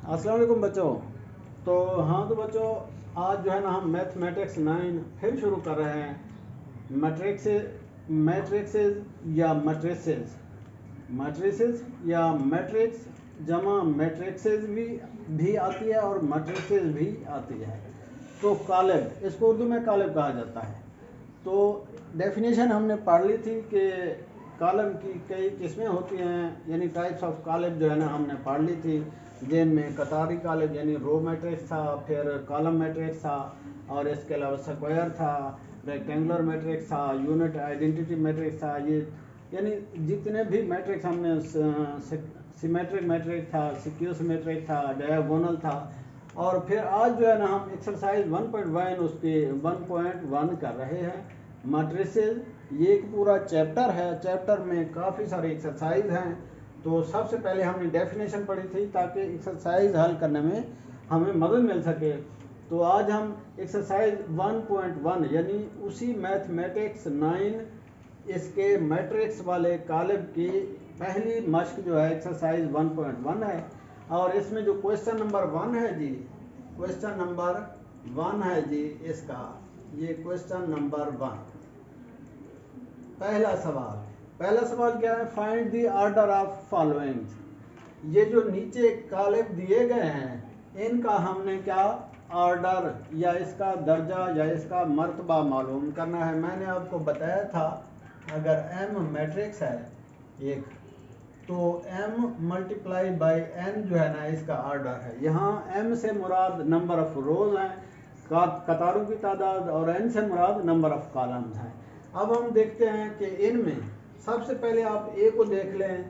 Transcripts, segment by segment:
अस्सलाम वालेकुम बच्चों। तो हाँ तो बच्चों, आज जो है ना हम मैथमेटिक्स 9 फिर शुरू कर रहे हैं। मैट्रिक्सेस या मैट्रिसेस, मैट्रिसेस या मैट्रिक्स जमा मैट्रिक्सेस भी आती है और मैट्रिसेस भी आती है। तो कालेब, इसको उर्दू में कालेब कहा जाता है। तो डेफिनेशन हमने पढ़ ली थी कि कॉलम की कई किस्में होती हैं, यानी टाइप्स ऑफ कॉलम जो है ना हमने पढ़ ली थी, जिनमें कतारी कॉलम यानी रो मैट्रिक्स था, फिर कॉलम मैट्रिक्स था, और इसके अलावा स्क्वायर था, रेक्टेंगुलर मैट्रिक्स था, यूनिट आइडेंटिटी मैट्रिक्स था। ये यानी जितने भी मैट्रिक्स हमने, सिमेट्रिक मैट्रिक्स था, सिक्यू सिमेट्रिक था, डायगोनल था। और फिर आज जो है ना हम एक्सरसाइज 1.1 उसके 1.1 कर रहे हैं, मैट्रिसेस। ये एक पूरा चैप्टर है, चैप्टर में काफ़ी सारे एक्सरसाइज हैं। तो सबसे पहले हमने डेफिनेशन पढ़ी थी ताकि एक्सरसाइज हल करने में हमें मदद मिल सके। तो आज हम एक्सरसाइज 1.1 यानी उसी मैथमेटिक्स 9 इसके मैट्रिक्स वाले कॉलम की पहली मश्क जो है एक्सरसाइज 1.1 है। और इसमें जो क्वेश्चन नंबर 1 है जी, क्वेश्चन नंबर 1 है जी इसका, ये क्वेश्चन नंबर 1। पहला सवाल क्या है? Find the order of following. ये जो नीचे कॉलम दिए गए हैं इनका हमने क्या ऑर्डर या इसका दर्जा या इसका मर्तबा मालूम करना है। मैंने आपको बताया था अगर m मैट्रिक्स है एक, तो m मल्टीप्लाई बाई n जो है ना इसका ऑर्डर है। यहाँ m से मुराद नंबर ऑफ रोज हैं, कतारों की तादाद, और n से मुराद नंबर ऑफ कॉलम्स हैं। अब हम देखते हैं कि इनमें सबसे पहले आप a को देख लें।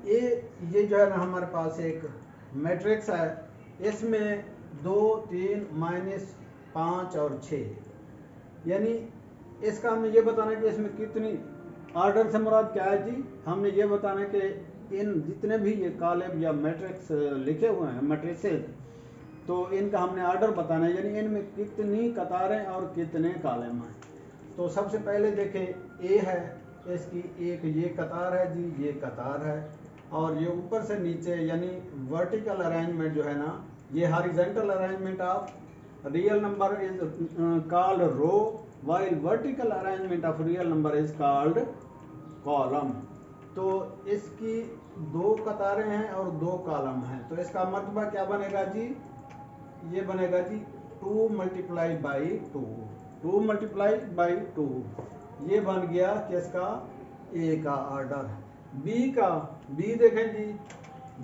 ये जो है ना हमारे पास एक मैट्रिक्स है, इसमें 2, 3, -5 और 6, यानी इसका हमें ये बताना है कि इसमें कितनी, ऑर्डर से मुराद क्या है जी, हमने ये बताना है कि इन जितने भी ये कॉलम या मैट्रिक्स लिखे हुए हैं मैट्रिसेस, तो इनका हमने ऑर्डर बताना है, यानी इनमें कितनी कतारें और कितने कॉलम हैं। तो सबसे पहले देखें ए है, इसकी एक ये कतार है जी, ये कतार है, और ये ऊपर से नीचे यानी वर्टिकल अरेंजमेंट जो है ना, ये horizontal arrangement of real number is called row, while vertical arrangement of real number is called column। तो इसकी 2 कतारें हैं और 2 कॉलम हैं, तो इसका मर्तबा क्या बनेगा जी? ये बनेगा जी 2 मल्टीप्लाई बाई 2, 2 मल्टीप्लाई बाई 2, ये बन गया किसका? ए का ऑर्डर। बी देखें जी,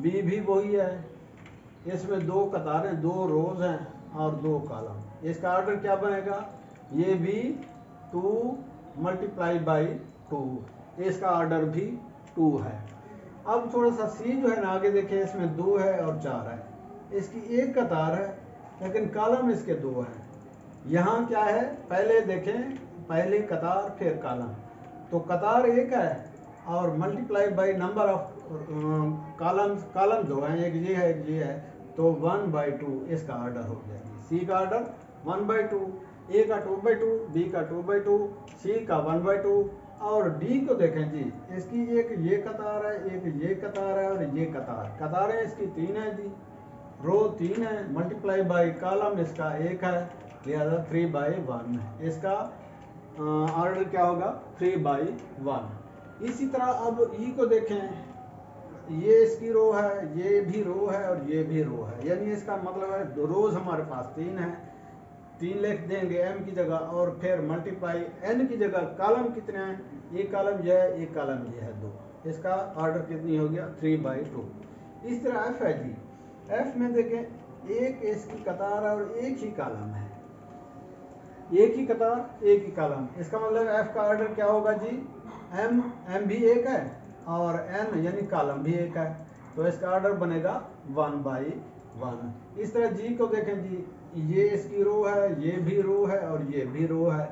बी भी वही है, इसमें 2 कतारें, 2 रोज हैं और 2 कॉलम। इसका ऑर्डर क्या बनेगा? ये भी 2 मल्टीप्लाई बाई 2, इसका ऑर्डर भी 2 है। अब थोड़ा सा सी जो है ना आगे देखिए, इसमें 2 है और 4 है, इसकी एक कतार है लेकिन कॉलम इसके 2 हैं। यहाँ क्या है? पहले देखें, पहले कतार फिर कॉलम, तो कतार एक है और multiply by number of column 2 हैं, एक ये है एक ये है, तो 1/2 इसका ऑर्डर हो गया। सी का ऑर्डर 1/2, ए का 2/2, बी का 2/2, सी का 1/2। और डी को देखें जी, इसकी एक ये कतार है, एक ये कतार है और ये कतारें इसकी 3 है जी, रो 3 है, मल्टीप्लाई बाई कॉलम इसका 1 है, लिहाजा 3/1 है। इसका ऑर्डर क्या होगा? 3/1। इसी तरह अब ई को देखें, ये इसकी रो है, ये भी रो है और ये भी रो है, यानी इसका मतलब है रोज हमारे पास 3 है, 3 लिख देंगे m की जगह, और फिर मल्टीप्लाई n की जगह कॉलम कितने हैं? एक कॉलम ये है, एक कॉलम ये है, 2। इसका ऑर्डर कितनी हो गया? 3/2। इस तरह f है जी, f में देखें एक इसकी कतार है और एक ही कॉलम है, एक ही कतार एक ही कॉलम, इसका मतलब f का ऑर्डर क्या होगा जी? m भी एक है और n यानी कॉलम भी एक है, तो इसका ऑर्डर बनेगा 1/1। इस तरह जी को देखें जी, ये इसकी रो है, ये भी रो है और ये भी रो है,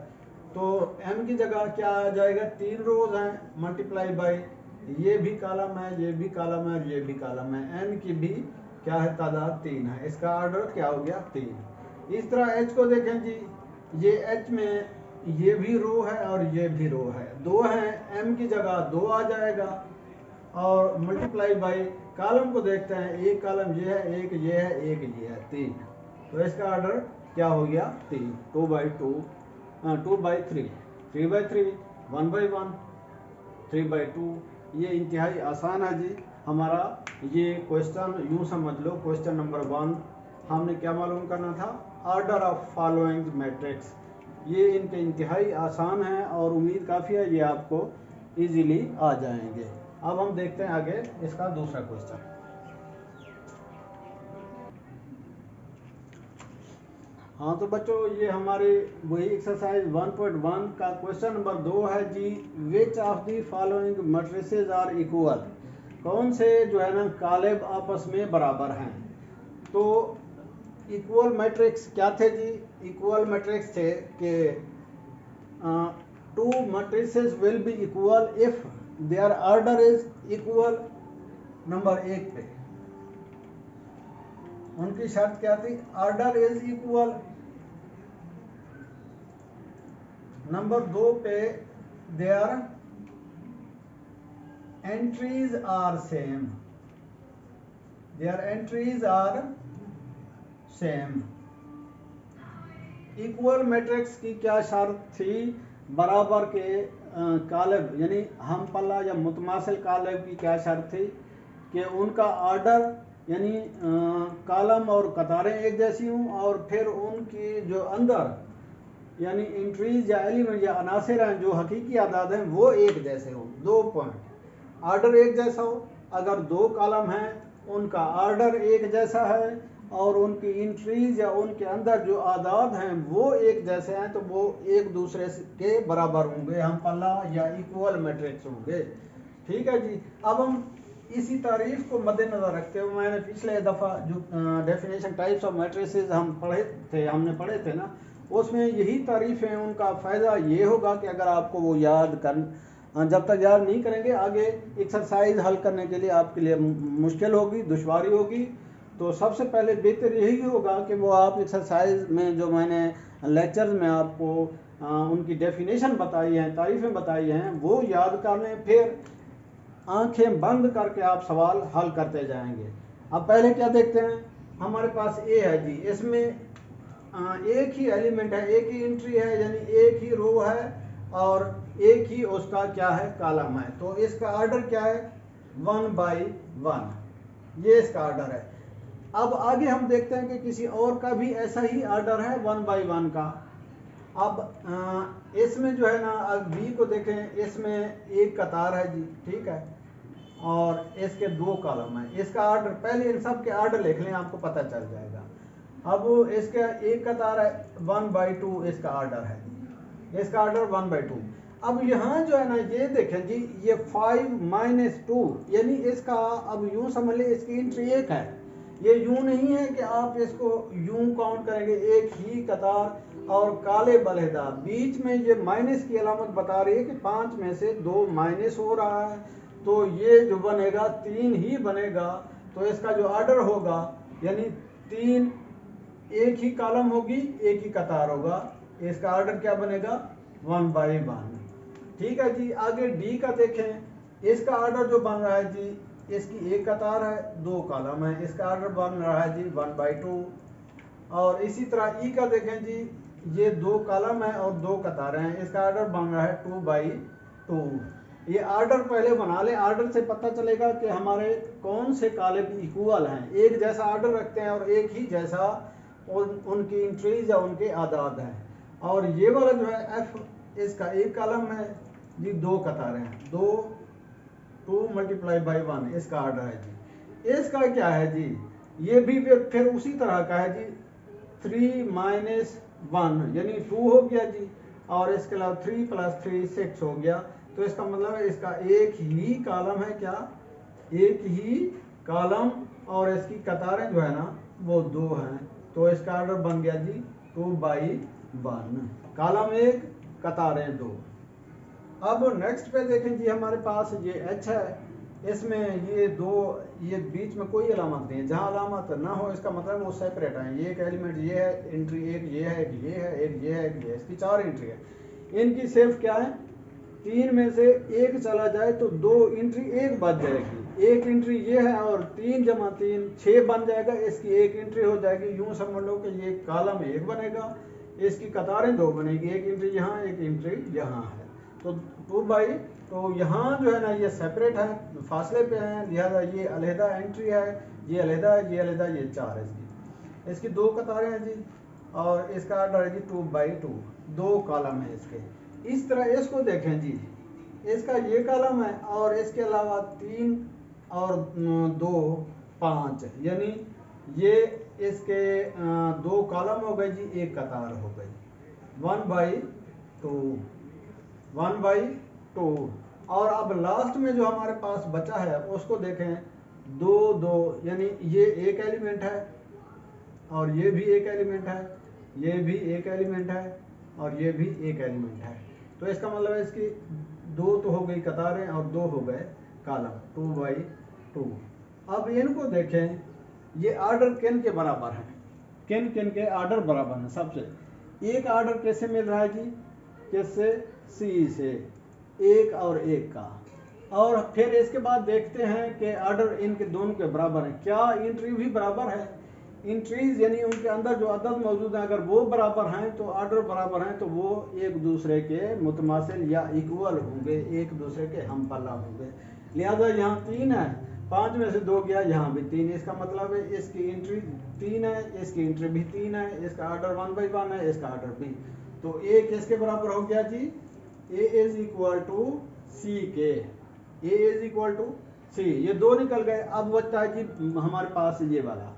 तो m की जगह क्या आ जाएगा? 3 रोज हैं, मल्टीप्लाई बाई ये भी कॉलम है, ये भी कॉलम है और ये भी कॉलम है, n की भी क्या है? तादाद 3 है, इसका ऑर्डर क्या हो गया? 3। इस तरह h को देखें जी, ये h में ये भी रो है और ये भी रो है, 2 हैं, m की जगह 2 आ जाएगा, और मल्टीप्लाई बाई कॉलम को देखते हैं, एक कॉलम ये है, एक ये है, एक ये है, 3। तो इसका ऑर्डर क्या हो गया? 3। 2 by 2, 2 by 3, 3 by 3, 1 by 1, 3 by 2। ये इंतहाई आसान है जी हमारा ये क्वेश्चन। यूँ समझ लो क्वेश्चन नंबर 1 हमने क्या मालूम करना था? Order of following matrix. ये इनके इंतहाई आसान है और उम्मीद काफ़ी है ये आपको इजीली आ जाएंगे। अब हम देखते हैं आगे इसका दूसरा क्वेश्चन। हाँ तो बच्चों ये हमारी वही एक्सरसाइज 1.1 का क्वेश्चन नंबर 2 है जी। Which of the following matrices are equal? कौन से जो है ना कालेब आपस में बराबर हैं? तो इक्वल मैट्रिक्स क्या थे जी? इक्वल मैट्रिक्स थे कि two matrices will be equal if their order is equal. Number 1 पे उनकी शर्त क्या थी? Order is equal. नंबर 2 पे their entries are same. Their entries are same. Equal matrix की क्या शर्त थी? बराबर के कालेब यानी हम पल्ला या मुतमासिल कालेब की क्या शर्त थी? कि उनका ऑर्डर यानी कॉलम और कतारें एक जैसी हों और फिर उनकी जो अंदर यानी इंट्रीज या एलिमेंट या अनासिर हैं जो हकीकी आदाद हैं वो एक जैसे हों। 2 पॉइंट, ऑर्डर एक जैसा हो। अगर 2 कॉलम हैं उनका ऑर्डर एक जैसा है और उनकी इंट्रीज या उनके अंदर जो आदाद हैं वो एक जैसे हैं तो वो एक दूसरे के बराबर होंगे, हम पल्ला या इक्वल मैट्रिक्स होंगे। ठीक है जी। अब हम इसी तारीफ को मद्देनजर रखते हुए मैंने पिछले दफ़ा जो डेफिनेशन टाइप्स ऑफ मैट्रिसेस हमने पढ़े थे ना, उसमें यही तारीफ है। उनका फ़ायदा ये होगा कि अगर आपको वो याद कर जब तक याद नहीं करेंगे आगे एक्सरसाइज हल करने के लिए आपके लिए मुश्किल होगी, दुश्वारी होगी। तो सबसे पहले बेहतर यही होगा कि वो आप एक्सरसाइज में जो मैंने लेक्चर्स में आपको उनकी डेफिनेशन बताई हैं, तारीफ़ें बताई हैं, वो याद कर लें। फिर आंखें बंद करके आप सवाल हल करते जाएंगे। अब पहले क्या देखते हैं? हमारे पास ए है जी। इसमें एक ही एलिमेंट है, एक ही एंट्री है, यानी एक ही रो है और एक ही उसका क्या है? कॉलम है। तो इसका ऑर्डर क्या है? 1 बाई 1। ये इसका ऑर्डर है। अब आगे हम देखते हैं कि किसी और का भी ऐसा ही ऑर्डर है 1 बाई 1 का। अब इसमें जो है ना, अब बी को देखें, इसमें एक कतार है जी, ठीक है, और इसके 2 कॉलम हैं। इसका ऑर्डर पहले इन सब के ऑर्डर लिख लें, आपको पता चल जाएगा। अब इसका एक कतार है 1 बाई 2 इसका ऑर्डर है, इसका ऑर्डर 1 बाई 2। अब यहाँ जो है ना ये देखें जी, ये 5 - 2 यानी इसका, अब यूँ समझ लें इसकी एंट्री 1 है। ये यूँ नहीं है कि आप इसको यूँ काउंट करेंगे, एक ही कतार और काले बलहदा बीच में ये माइनस की अलामत बता रही है कि 5 में से 2 माइनस हो रहा है। तो ये जो बनेगा 3 ही बनेगा। तो इसका जो ऑर्डर होगा यानी 3, एक ही कॉलम होगी, एक ही कतार होगा। इसका ऑर्डर क्या बनेगा? 1 बाई 1। ठीक है जी। आगे डी का देखें, इसका ऑर्डर जो बन रहा है जी, इसकी एक कतार है, 2 कॉलम है, इसका ऑर्डर बन रहा है जी 1 बाई 2। और इसी तरह ई का देखें जी, ये 2 कॉलम है और 2 कतारें हैं, इसका ऑर्डर बन रहा है 2 बाई 2। ये ऑर्डर पहले बना लें, ऑर्डर से पता चलेगा कि हमारे कौन से कॉलम इक्वल हैं, एक जैसा ऑर्डर रखते हैं और एक ही जैसा उनकी इंट्रीज या उनके आदाद हैं। और ये वाला जो है एफ, इसका एक कॉलम है जी, 2 कतारें हैं, 2 मल्टीप्लाई बाई 1 इसका ऑर्डर है जी। इसका क्या है जी? ये भी फिर उसी तरह का है जी, 3 माइनस 1 यानी 2 हो गया जी, और इसके अलावा 3 + 3 6 हो गया। तो इसका मतलब है इसका एक ही कॉलम है, क्या? एक ही कॉलम, और इसकी कतारें जो है ना वो 2 हैं। तो इसका ऑर्डर बन गया जी 2 बाई 1, कॉलम 1 कतारें 2। अब नेक्स्ट पे देखें जी, हमारे पास ये एच है, इसमें ये 2, ये बीच में कोई अलामत नहीं है। जहाँ अलामत ना हो इसका मतलब वो सेपरेट है। ये एक एलिमेंट ये है, एंट्री एक ये है, एक ये है, एक ये है, एक ये है, इसकी 4 एंट्री है। इनकी सिर्फ क्या है? 3 में से 1 चला जाए तो 2 एंट्री 1 बच जाएगी। 1 एंट्री ये है और 3 जमा 3 6 बन जाएगा, इसकी 1 एंट्री हो जाएगी। यूं समझ लो कि ये कॉलम 1 बनेगा, इसकी कतारें 2 बनेगी, 1 एंट्री यहाँ 1 एंट्री यहाँ है। तो 2 बाई, तो यहाँ जो है ना ये सेपरेट है, फासले पे हैं, लिहाजा ये अलहदा एंट्री है, ये अलहदा है, ये अलहदा, ये 4 है इसकी 2 कतारें हैं जी। और इसका ऑर्डर है जी 2 बाई 2, 2 कॉलम है इसके। इस तरह इसको देखें जी, इसका ये कॉलम है और इसके अलावा 3 और 2 5, यानी ये इसके 2 कॉलम हो गए जी, 1 कतार हो गई। 1 बाई 2, 1 बाई 2। और अब लास्ट में जो हमारे पास बचा है उसको देखें, 2 2, यानी ये एक एलिमेंट है और ये भी एक एलिमेंट है, ये भी एक एलिमेंट है और ये भी एक एलिमेंट है। तो इसका मतलब है इसकी 2 तो हो गई कतारें और 2 हो गए कॉलम, 2 बाई 2। अब इनको देखें, ये ऑर्डर किन के बराबर है, किन किन के ऑर्डर बराबर हैं। सबसे एक ऑर्डर कैसे मिल रहा है जी, किससे, सी से, 1 और 1 का। और फिर इसके बाद देखते हैं कि ऑर्डर इनके दोनों के बराबर है। क्या एंट्री भी बराबर है, एंट्रीज यानी उनके अंदर जो अदद मौजूद हैं अगर वो बराबर हैं तो ऑर्डर बराबर हैं, तो वो एक दूसरे के मुतमासिल या इक्वल होंगे, एक दूसरे के हम पल्ला होंगे। लिहाजा यहाँ 3 है, 5 में से 2 गया, यहाँ भी 3, इसका मतलब है इसकी एंट्री 3 है, इसकी एंट्री भी 3 है, इसका ऑर्डर 1 बाई 1 है, इसका ऑर्डर भी। तो ए किसके बराबर हो गया जी, ए इज इक्वल टू सी के, ए इज इक्वल टू सी, ये 2 निकल गए। अब बचता है जी हमारे पास ये वाला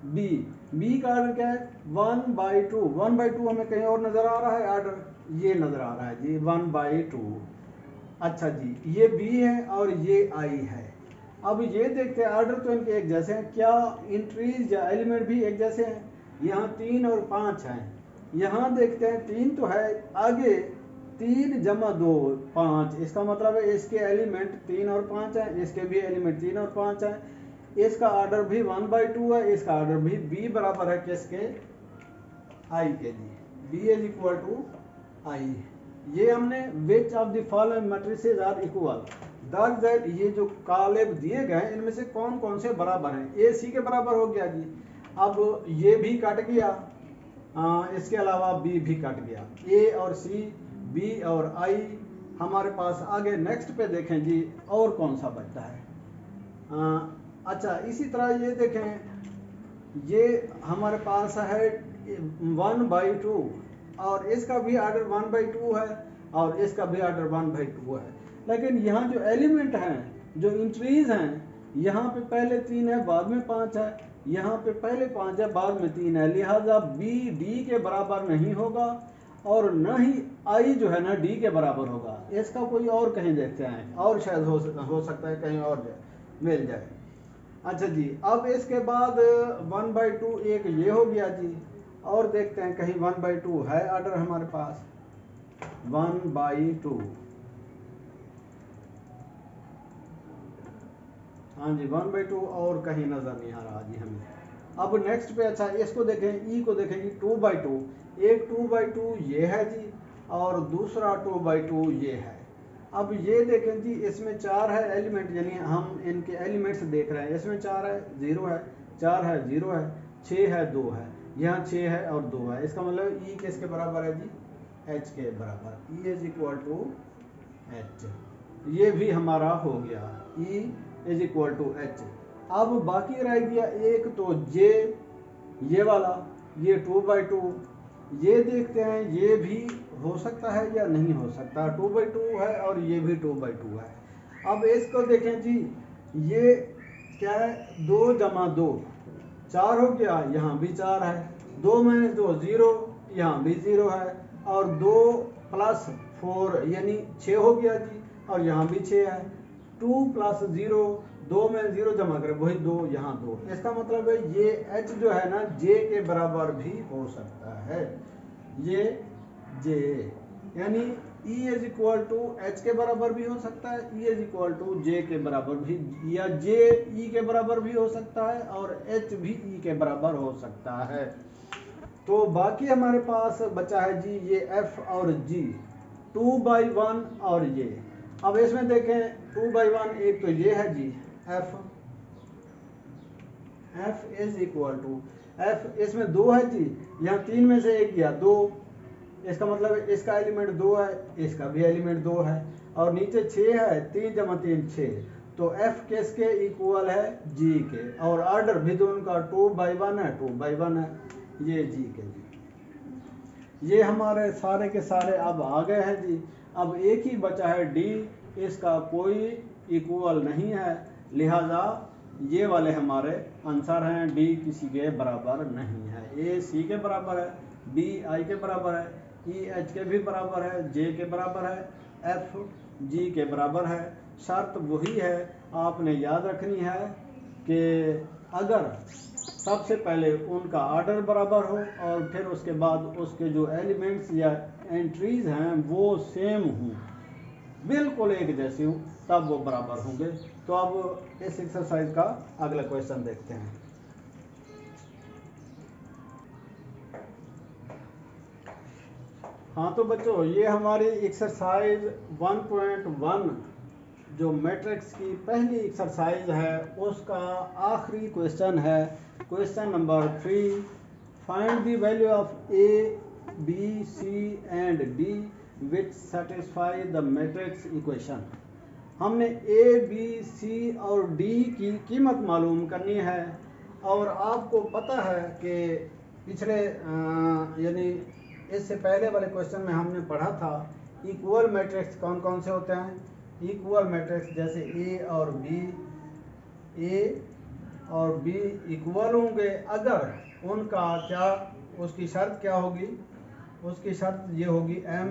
बी, बी का ऑर्डर क्या है, 1 बाई 2, 1 बाई 2 हमें कहीं और नजर आ रहा है ऑर्डर, ये नजर आ रहा है जी 1 बाई 2। अच्छा जी, ये बी है और ये आई है। अब ये देखते हैं ऑर्डर तो इनके एक जैसे हैं, क्या एंट्रीज या एलिमेंट भी एक जैसे हैं। यहाँ 3 और 5 हैं, यहाँ देखते हैं 3 तो है, आगे 3 जमा 2 5, इसका मतलब है इसके एलिमेंट 3 और 5 हैं, इसके भी एलिमेंट 3 और 5 हैं। इसका ऑर्डर भी 1 बाई 2 है, इसका ऑर्डर भी बी बराबर है किसके, आई के लिए, B is equal to I. ये हमने which of the following matrices are equal, that that, ये जो कालेब दिए गए इनमें से कौन कौन से बराबर हैं। ए सी के बराबर हो गया जी, अब ये भी कट गया, इसके अलावा बी भी कट गया, ए और सी, बी और आई हमारे पास। आगे नेक्स्ट पे देखें जी और कौन सा बचता है। अच्छा, इसी तरह ये देखें, ये हमारे पास है 1 बाई 2 और इसका भी ऑर्डर 1 बाई 2 है और इसका भी ऑर्डर 1 बाई 2 है। लेकिन यहाँ जो एलिमेंट हैं, जो इंट्रीज हैं, यहाँ पे पहले 3 है बाद में 5 है, यहाँ पे पहले 5 है बाद में 3 है, लिहाजा बी डी के बराबर नहीं होगा और न ही आई जो है ना डी के बराबर होगा। इसका कोई और कहीं देखते हैं, और शायद हो सकता है कहीं और मिल जाए। अच्छा जी, अब इसके बाद 1 बाई 2 एक ये हो गया जी, और देखते हैं कहीं 1 बाई 2 है ऑर्डर हमारे पास, 1 बाई 2, हाँ जी 1 बाई 2 और कहीं नज़र नहीं आ रहा जी हमें। अब नेक्स्ट पे, अच्छा इसको देखें, ई को देखें जी 2 बाई 2, एक 2 बाई 2 ये है जी और दूसरा 2 बाई 2 ये है। अब ये देखें जी, इसमें 4 है एलिमेंट, यानी हम इनके एलिमेंट्स देख रहे हैं, इसमें 4 है 0 है, 4 है 0 है, 6 है 2 है, यहाँ 6 है और 2 है, इसका मतलब ई किसके बराबर है जी, एच के बराबर, E is equal to H. ये भी हमारा हो गया, E is equal to H. अब बाकी रह गया एक तो जे, ये वाला, ये 2 बाई 2, ये देखते हैं ये भी हो सकता है या नहीं हो सकता, 2 बाई 2 है और ये भी 2 बाई 2 है। अब इसको देखें जी, ये क्या है, 2 जमा 2 4 हो गया, यहाँ भी 4 है, 2 माइनस 2 0, यहाँ भी 0 है, और 2 प्लस 4 यानी 6 हो गया जी, और यहाँ भी 6 है, 2 प्लस 0, 2 में 0 जमा करें वही 2, यहाँ 2, इसका मतलब है ये h जो है ना j के बराबर भी हो सकता है, ये j यानी E is equal to H के बराबर भी हो सकता है, E is equal to j के बराबर भी, या j E के बराबर भी हो सकता है और h भी E के बराबर हो सकता है। तो बाकी हमारे पास बचा है जी ये f और g, 2/1 और ये। अब इसमें देखें 2/1 एक तो ये है जी f is equal to f, इसमें 2 है जी, यहाँ 3 में से एक गया 2, इसका मतलब इसका एलिमेंट 2 है, इसका भी एलिमेंट 2 है, और नीचे 6 है, 3 × 3 6, तो f किसके इक्वल है g के, और ऑर्डर भी दोनों का 2/1 है, 2/1 है, ये g के जी। ये हमारे सारे के सारे अब आ गए हैं जी। अब एक ही बचा है d, इसका कोई इक्वल नहीं है, लिहाजा ये वाले हमारे आंसर हैं। d किसी के बराबर नहीं है, a c के बराबर है, b i के बराबर है, e h के भी बराबर है, j के बराबर है, f g के बराबर है। शर्त वही है, आपने याद रखनी है कि अगर सबसे पहले उनका ऑर्डर बराबर हो और फिर उसके बाद उसके जो एलिमेंट्स या एंट्रीज हैं वो सेम हों, बिल्कुल एक जैसे हों, तब वो बराबर होंगे। तो अब इस एक्सरसाइज का अगला क्वेश्चन देखते हैं। हाँ तो बच्चों, ये हमारी एक्सरसाइज 1.1 जो मैट्रिक्स की पहली एक्सरसाइज है उसका आखिरी क्वेश्चन है, question number 3। Find the value of a, b, c and d which satisfy the matrix equation. हमने a, b, c और d की कीमत मालूम करनी है, और आपको पता है कि पिछले यानी इससे पहले वाले क्वेश्चन में हमने पढ़ा था इक्वल मैट्रिक्स कौन कौन से होते हैं। इक्वल मैट्रिक्स जैसे a और b इक्वल होंगे अगर उनका क्या, उसकी शर्त क्या होगी, उसकी शर्त ये होगी m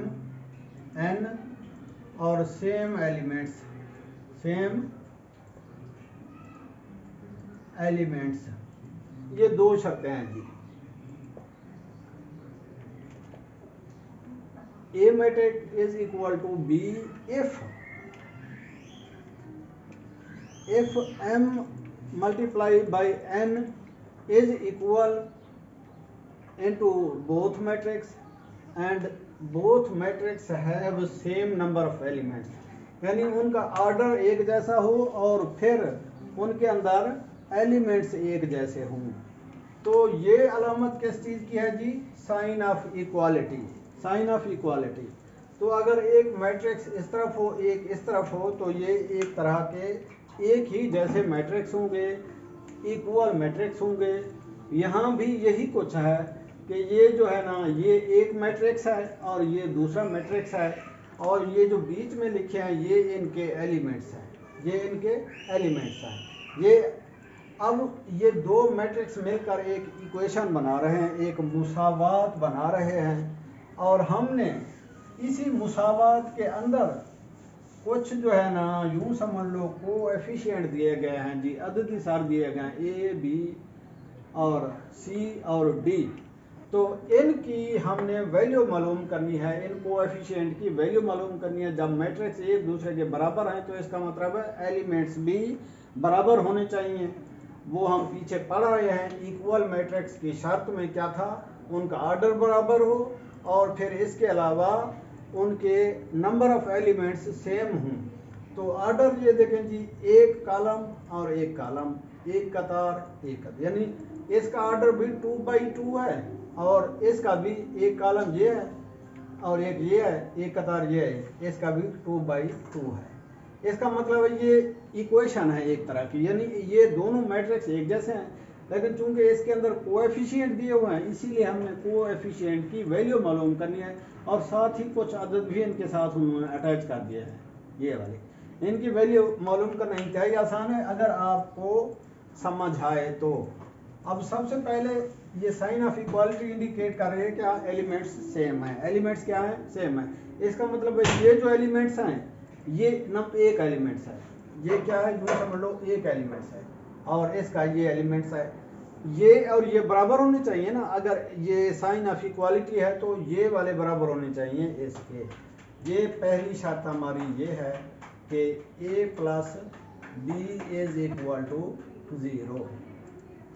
n और सेम एलिमेंट्स, ये दो शर्तें हैं जी। A matrix is equal to B if m multiplied by n is equal into both matrix and both matrix have same number of elements, यानी उनका ऑर्डर एक जैसा हो और फिर उनके अंदर एलिमेंट्स एक जैसे हों। तो ये अलामत किस चीज़ की है जी, sign of equality, sign of equality. तो अगर एक मैट्रिक्स इस तरफ हो एक इस तरफ हो तो ये एक तरह के एक ही जैसे मैट्रिक्स होंगे, इक्वल मैट्रिक्स होंगे। यहाँ भी यही कुछ है कि ये जो है ना, ये एक मैट्रिक्स है और ये दूसरा मैट्रिक्स है, और ये जो बीच में लिखे हैं ये इनके एलिमेंट्स हैं, ये इनके एलिमेंट्स हैं। ये अब ये दो मैट्रिक्स मिलकर एक इक्वेशन बना रहे हैं, एक मुसावात बना रहे हैं, और हमने इसी मुसावात के अंदर कुछ जो है ना, यूं समझ लो कोएफिशिएंट दिए गए हैं जी, अददी सार दिए गए हैं ए बी और सी और डी। तो इनकी हमने वैल्यू मालूम करनी है, इन कोएफिशिएंट की वैल्यू मालूम करनी है। जब मैट्रिक्स एक दूसरे के बराबर हैं तो इसका मतलब है एलिमेंट्स भी बराबर होने चाहिए। वो हम पीछे पढ़ रहे हैं, इक्वल मैट्रिक्स की शर्त में क्या था, उनका ऑर्डर बराबर हो और फिर इसके अलावा उनके नंबर ऑफ एलिमेंट्स सेम हों। तो ऑर्डर ये देखें जी, एक कॉलम और एक कॉलम, एक कतार एक कतार, यानी इसका ऑर्डर भी 2/2 है और इसका भी एक कॉलम ये है और एक ये है, एक कतार ये है, इसका भी 2/2 है। इसका मतलब है ये इक्वेशन है एक तरह की, यानी ये दोनों मैट्रिक्स एक जैसे हैं, लेकिन चूंकि इसके अंदर कोएफिशिएंट दिए हुए हैं इसीलिए हमने कोएफिशिएंट की वैल्यू मालूम करनी है, और साथ ही कुछ अदद भी इनके साथ उन्होंने अटैच कर दिया है, ये वाली। इनकी वैल्यू मालूम करना इंतहाई आसान है अगर आपको समझ आए तो। अब सबसे पहले ये साइन ऑफ इक्वालिटी इंडिकेट कर रही है क्या, एलिमेंट्स सेम है। एलिमेंट्स क्या है, सेम है। इसका मतलब है ये जो एलिमेंट्स हैं ये एक एलिमेंट्स है, ये क्या है, यूँ समझ लो एक एलिमेंट्स है, और इसका ये एलिमेंट्स है, ये और ये बराबर होने चाहिए ना। अगर ये साइन ऑफ इक्वालिटी है तो ये वाले बराबर होने चाहिए इसके। ये पहली शर्त हमारी ये है कि a plus B is equal to 0,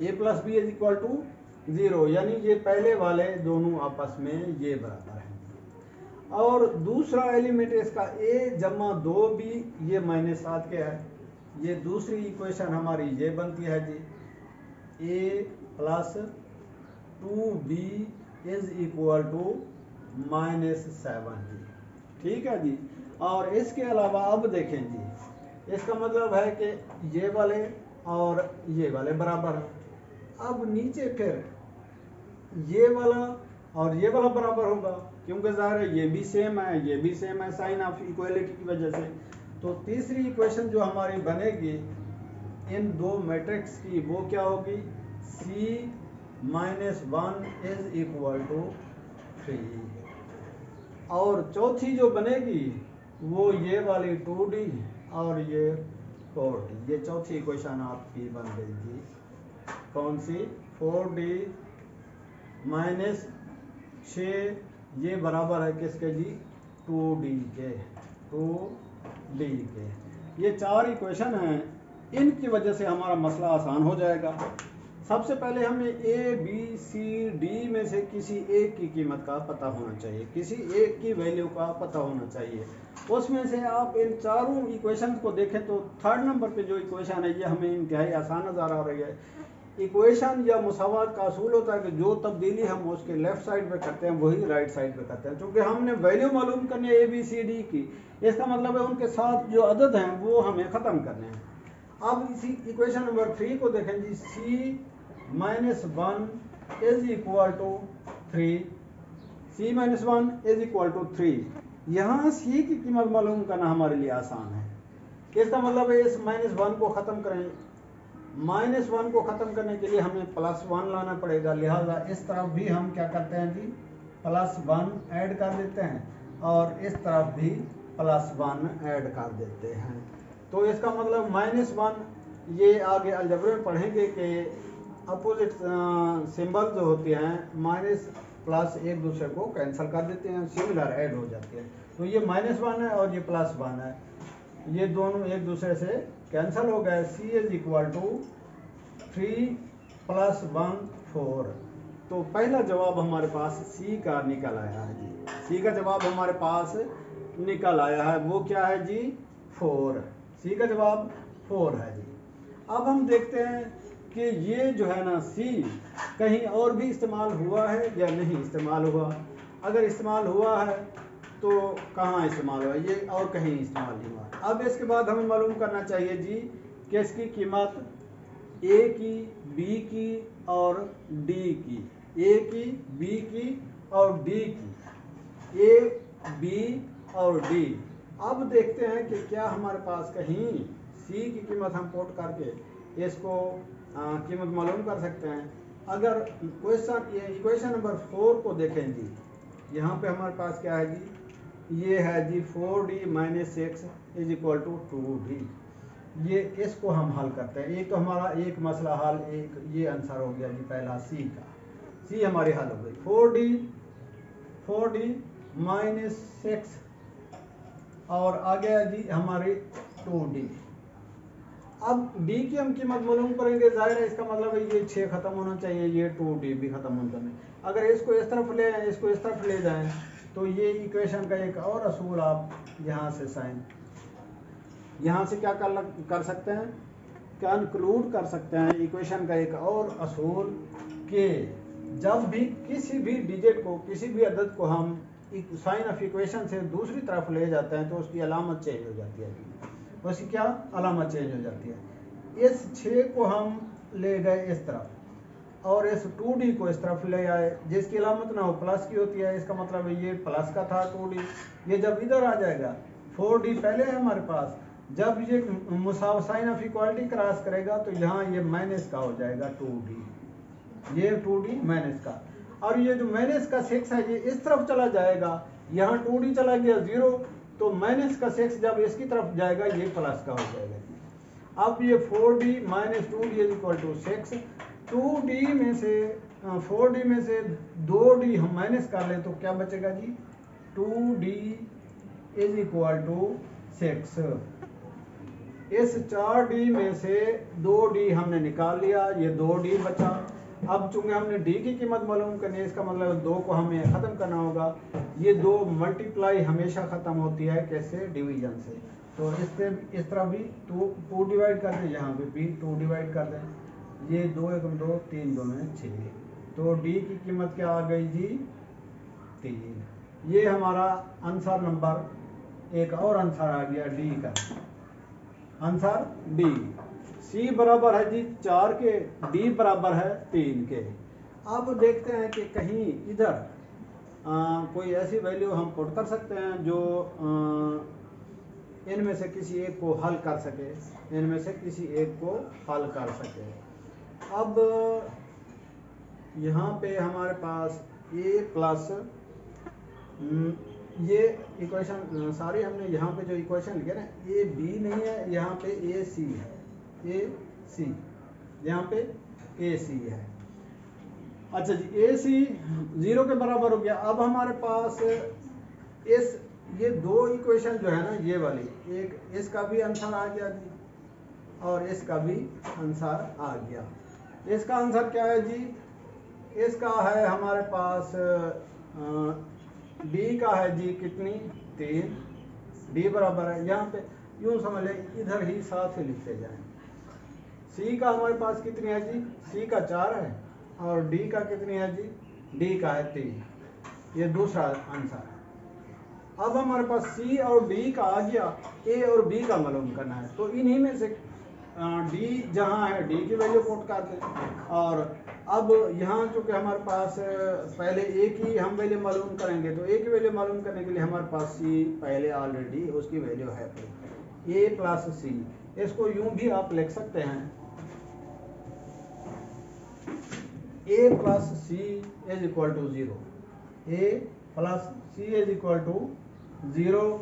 a plus B is equal to 0, यानी ये पहले वाले दोनों आपस में ये बराबर हैं। और दूसरा एलिमेंट इसका a जमा 2b, ये -7 के है। ये दूसरी इक्वेशन हमारी ये बनती है जी, a plus 2b is equal to -7 जी। ठीक है जी। और इसके अलावा अब देखें जी, इसका मतलब है कि ये वाले और ये वाले बराबर हैं। अब नीचे फिर ये वाला और ये वाला बराबर होगा, क्योंकि ज़ाहिर है ये भी सेम है, ये भी सेम है, साइन ऑफ इक्वलिटी की वजह से। तो तीसरी इक्वेशन जो हमारी बनेगी इन दो मैट्रिक्स की, वो क्या होगी, C -1 इज इक्वल टू 3। और चौथी जो बनेगी वो ये वाली 2D और ये 4D, ये चौथी इक्वेशन आपकी बन गई जी। कौन सी, 4D -6, ये बराबर है किसके जी, 2D के, 2D के। ये चार इक्वेशन हैं, इनकी वजह से हमारा मसला आसान हो जाएगा। सबसे पहले हमें A, B, C, D में से किसी एक की कीमत का पता होना चाहिए, किसी एक की वैल्यू का पता होना चाहिए। उसमें से आप इन चारों इक्वेशन को देखें तो थर्ड नंबर पे जो इक्वेशन है ये हमें इंतहाई आसान नज़र आ रही है। इक्वेशन या मुसावात का असूल होता है कि जो तब्दीली हम उसके लेफ्ट साइड पे करते हैं वही राइट साइड पे करते हैं। क्योंकि हमने वैल्यू मालूम करनी है ABCD की, इसका मतलब है उनके साथ जो अदद हैं वो हमें ख़त्म करने हैं। अब इसी इक्वेशन नंबर 3 को देखें जी, C -1 is equal to 3, C -1 is equal to 3। यहाँ C की कीमत मालूम करना हमारे लिए आसान है। इसका मतलब है इस -1 को ख़त्म करें, -1 को ख़त्म करने के लिए हमें +1 लाना पड़ेगा। लिहाजा इस तरफ भी हम क्या करते हैं जी, +1 ऐड कर देते हैं और इस तरफ भी +1 ऐड कर देते हैं। तो इसका मतलब -1, ये आगे अलजबरे में पढ़ेंगे कि अपोजिट सिंबल जो होते हैं माइनस प्लस एक दूसरे को कैंसिल कर देते हैं, सिमिलर ऐड हो जाते हैं। तो ये -1 है और ये +1 है, ये दोनों एक दूसरे से कैंसिल हो गए। C is equal to 3 + 1 4। तो पहला जवाब हमारे पास C का निकल आया है जी, C का जवाब हमारे पास निकल आया है, वो क्या है जी, 4। C का जवाब 4 है जी। अब हम देखते हैं कि ये जो है ना C कहीं और भी इस्तेमाल हुआ है या नहीं इस्तेमाल हुआ। अगर इस्तेमाल हुआ है तो कहाँ इस्तेमाल हुआ, ये और कहीं इस्तेमाल नहीं हुआ। अब इसके बाद हमें मालूम करना चाहिए जी कि इसकी कीमत A की, B की और D की, A की, B की और D की, A, B और D। अब देखते हैं कि क्या हमारे पास कहीं C की कीमत हम पुट करके इसको कीमत मालूम कर सकते हैं। अगर इक्वेशन नंबर 4 को देखें जी, यहाँ पे हमारे पास क्या है जी, ये है जी 4D - 6 is equal to 2D। ये इसको हम हल करते हैं। एक तो हमारा एक मसला हल, एक ये आंसर हो गया जी पहला C का, C हमारी हल हो गई। 4D - 6 और आ गया जी हमारी 2D। अब D की हम कीमत मालूम करेंगे, जाहिर है इसका मतलब है ये 6 ख़त्म होना चाहिए, ये 2D भी ख़त्म होना चाहिए। अगर इसको इस तरफ ले आए, इसको इस तरफ ले जाएं तो ये इक्वेशन का एक और असूल आप यहाँ से साइन, यहाँ से क्या कर सकते हैं, कंक्लूड कर सकते हैं इक्वेशन का एक और असूल कि जब भी किसी भी डिजिट को, किसी भी अदद को हम साइन ऑफ इक्वेशन से दूसरी तरफ ले जाते हैं तो उसकी अलामत चेंज हो जाती है। उसकी क्या अलामत चेंज हो जाती है। इस 6 को हम ले गए इस तरफ और इस 2D को इस तरफ ले आए, जिसकी अलामत ना हो प्लस की होती है, इसका मतलब है ये प्लस का था 2D। ये जब इधर आ जाएगा 4D पहले है हमारे पास, जब ये साइन ऑफ इक्वालिटी क्रॉस करेगा तो यहाँ ये माइनस का हो जाएगा 2D, ये 2D माइनस का। और ये जो माइनस का 6 है ये इस तरफ चला जाएगा, यहाँ 2D चला गया 0, तो माइनस का 6 जब इसकी तरफ जाएगा ये प्लस का हो जाएगा। अब ये 4D - 2D is equal to 6, 2D में से 4D में से 2D हम माइनस कर ले तो क्या बचेगा जी, 2D इज इक्वल टू 6। इस 4D में से 2D हमने निकाल लिया, ये 2D बचा। अब चूंकि हमने डी की कीमत मालूम करनी है, इसका मतलब 2 को हमें ख़त्म करना होगा। ये 2 मल्टीप्लाई हमेशा ख़त्म होती है कैसे? डिवीजन से। तो इससे इस तरह भी 2 डिवाइड कर दें, यहाँ पे भी 2 डिवाइड कर दें। ये 2 1 2 3 2 में 6। तो डी की कीमत क्या आ गई जी? 3। ये हमारा आंसर नंबर, एक और आंसर आ गया डी का आंसर डी। सी बराबर है जी 4 के, डी बराबर है 3 के। अब देखते हैं कि कहीं इधर कोई ऐसी वैल्यू हम पुट कर सकते हैं जो इनमें से किसी एक को हल कर सके, इनमें से किसी एक को हल कर सके। अब यहाँ पे हमारे पास a प्लस ये इक्वेशन सारी हमने यहाँ पे जो इक्वेशन लिखे ना, ए बी नहीं है, यहाँ पे ए सी है, ए सी, यहाँ पे ए सी है। अच्छा जी, ए सी 0 के बराबर हो गया। अब हमारे पास इस ये 2 इक्वेशन जो है ना, ये वाली, एक इसका भी आंसर आ गया जी और इसका भी आंसर आ गया। इसका आंसर क्या है जी? इसका है हमारे पास डी का है जी कितनी? 3। डी बराबर है, यहाँ पे यूँ समझ लें, इधर ही साथ ही लिखते जाएं। सी का हमारे पास कितनी है जी? सी का 4 है और डी का कितनी है जी? डी का है 3। ये दूसरा आंसर है। अब हमारे पास सी और डी का आ गया, ए और बी का मालूम करना है। तो इन्हीं में से डी जहाँ है डी की वैल्यू पुट कर दें। और अब यहाँ चूँकि हमारे पास पहले ए की हम वैल्यू मालूम करेंगे, तो ए की वैल्यू मालूम करने के लिए हमारे पास सी पहले ऑलरेडी उसकी वैल्यू है, ए प्लस सी। इसको यूं भी आप लिख सकते हैं, A plus C is equal to 0। A plus C is equal to 0।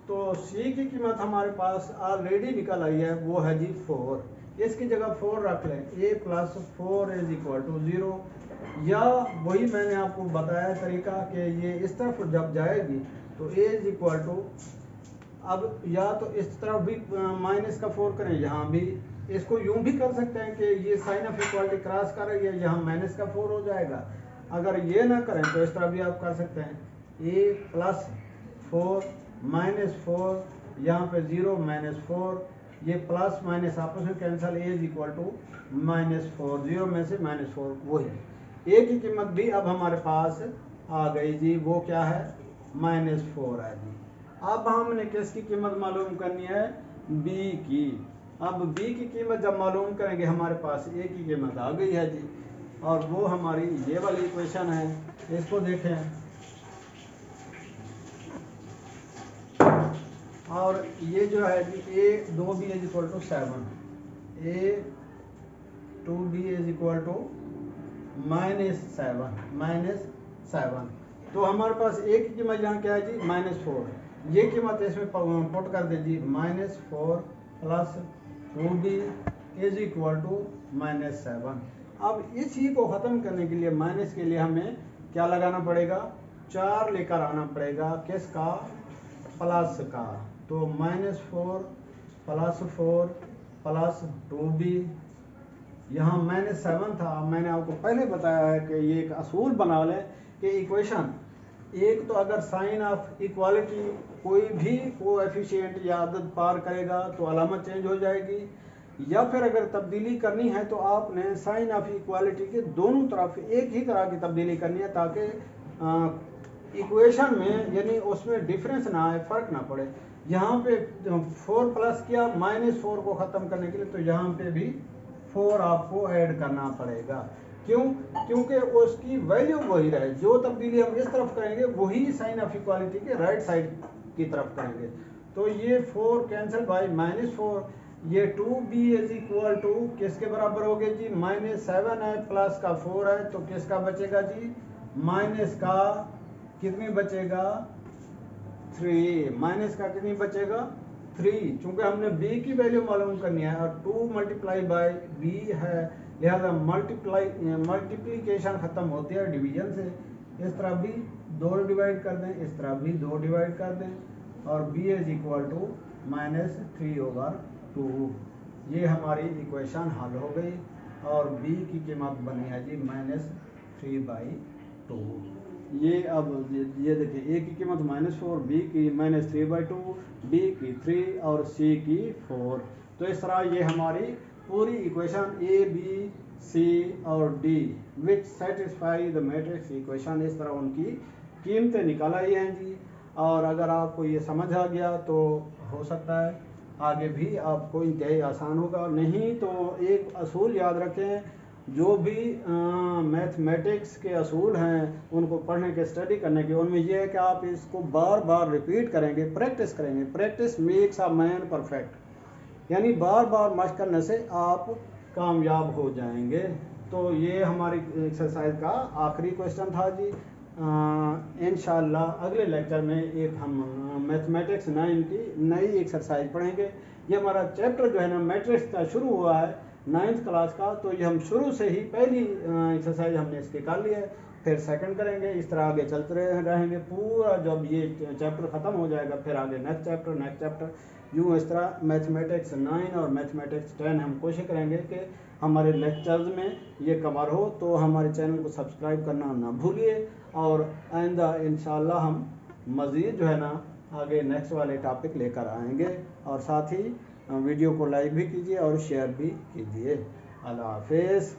तो सी की कीमत हमारे पास ऑलरेडी निकल आई है, वो है जी 4। इसकी जगह 4 रख लें, ए प्लस 4 इज इक्वल टू 0। या वही मैंने आपको बताया तरीका कि ये इस तरफ जब जाएगी तो ए इज इक्वल टू, अब या तो इस तरफ भी माइनस का 4 करें, यहाँ भी इसको यूं भी कर सकते हैं कि ये साइन ऑफ इक्वालिटी क्रॉस कर रही है, यहाँ माइनस का 4 हो जाएगा। अगर ये ना करें तो इस तरह भी आप कर सकते हैं, ए प्लस 4 माइनस 4, यहाँ पे 0 माइनस 4, ये प्लस माइनस आपस में cancel, A is equal to -4, 0 में से -4 वही। ए की कीमत भी अब हमारे पास आ गई जी, वो क्या है? -4 है जी। अब हमने किसकी कीमत मालूम करनी है? बी की। अब बी की कीमत जब मालूम करेंगे, हमारे पास ए की कीमत आ गई है जी, और वो हमारी ये वाली इक्वेशन है। इसको देखें, और ये जो है जी A2B is equal to 7, A2B is equal to -7। तो हमारे पास ए की कीमत यहाँ क्या है जी? -4। ये कीमत इसमें पुट कर दे जी, -4 plus 2B is equal to -7। अब इसी को ख़त्म करने के लिए, माइनस के लिए हमें क्या लगाना पड़ेगा? 4 लेकर आना पड़ेगा, किसका? प्लस का। तो -4 प्लस 4 प्लस 2B, यहाँ -7 था। मैंने आपको पहले बताया है कि ये एक असूल बना लें कि इक्वेशन एक, तो अगर साइन ऑफ इक्वालिटी कोई भी कोएफिशिएंट या अदद पार करेगा तो अलामत चेंज हो जाएगी, या फिर अगर तब्दीली करनी है तो आपने साइन ऑफ इक्वालिटी के दोनों तरफ एक ही तरह की तब्दीली करनी है, ताकि इक्वेशन में यानी उसमें डिफरेंस ना आए, फ़र्क ना पड़े। यहाँ पे 4 प्लस किया -4 को ख़त्म करने के लिए, तो यहाँ पे भी 4 आपको ऐड करना पड़ेगा। क्यों? क्योंकि उसकी वैल्यू वही रहे। जो तब्दीली हम इस तरफ करेंगे वही साइन ऑफ इक्वालिटी के राइट साइड की तरफ करेंगे। तो ये 4 कैंसिल बाय -4, ये 2B इज इक्वल टू किसके बराबर हो गए जी? -7 है, प्लस का 4 है, तो किसका बचेगा जी? माइनस का कितनी बचेगा? 3। माइनस का कितनी बचेगा? 3। चूंकि हमने b की वैल्यू मालूम करनी है और 2 मल्टीप्लाई बाय b है, लिहाजा मल्टीप्लिकेशन ख़त्म होती है डिवीजन से। इस तरह भी 2 डिवाइड कर दें, इस तरह भी 2 डिवाइड कर दें, और b इज इक्वल टू -3/2। ये हमारी इक्वेशन हल हो गई। और b की कीमत बनी है जी -3/2। ये अब ये देखिए a की कीमत -4, b की -3/2, d की 3 और c की 4। तो इस तरह ये हमारी पूरी इक्वेशन a b c और d which satisfy the matrix equation, इस तरह उनकी कीमतें निकाल आई हैं जी। और अगर आपको ये समझ आ गया तो हो सकता है आगे भी आपको इंतहाई आसान होगा, नहीं तो एक असूल याद रखें, जो भी मैथमेटिक्स के असूल हैं उनको पढ़ने के, स्टडी करने के, उनमें यह है कि आप इसको बार बार रिपीट करेंगे, प्रैक्टिस करेंगे। Practice makes a man perfect, यानी बार बार मशक करने से आप कामयाब हो जाएंगे। तो ये हमारी एक्सरसाइज का आखिरी क्वेश्चन था जी। इंशाल्लाह अगले लेक्चर में एक हम मैथमेटिक्स 9 की नई एक्सरसाइज पढ़ेंगे। ये हमारा चैप्टर जो है ना मैट्रिक्स का शुरू हुआ है 9th क्लास का, तो ये हम शुरू से ही पहली एक्सरसाइज हमने इसकी कर ली है, फिर सेकंड करेंगे, इस तरह आगे चलते रहेंगे पूरा। जब ये चैप्टर ख़त्म हो जाएगा फिर आगे नेक्स्ट चैप्टर यूँ इस तरह मैथमेटिक्स 9 और मैथमेटिक्स 10 हम कोशिश करेंगे कि हमारे लेक्चर्स में ये कवर हो। तो हमारे चैनल को सब्सक्राइब करना ना भूलिए, और आइंदा इंशाल्लाह हम मज़ीद जो है ना आगे नेक्स्ट वाले टॉपिक लेकर आएंगे। और साथ ही वीडियो को लाइक भी कीजिए और शेयर भी कीजिए। अल्लाह हाफिज़।